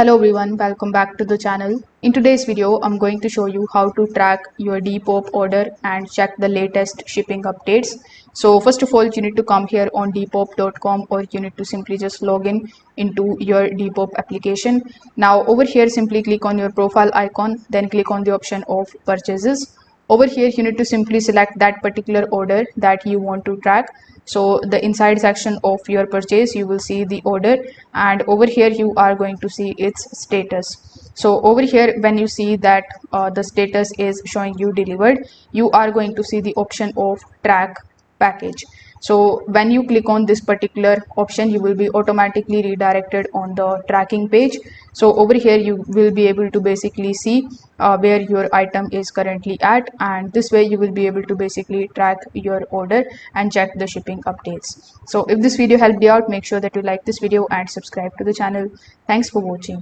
Hello everyone, welcome back to the channel. In today's video, I'm going to show you how to track your Depop order and check the latest shipping updates. So first of all, you need to come here on depop.com, or you need to simply just log in into your Depop application. Now over here, simply click on your profile icon, then click on the option of purchases. Over here, you need to simply select that particular order that you want to track. So the inside section of your purchase, you will see the order, and over here you are going to see its status. So over here, when you see that the status is showing you delivered, you are going to see the option of track package. So when you click on this particular option, you will be automatically redirected on the tracking page. So over here you will be able to basically see where your item is currently at, and this way you will be able to basically track your order and check the shipping updates. So if this video helped you out, make sure that you like this video and subscribe to the channel. Thanks for watching.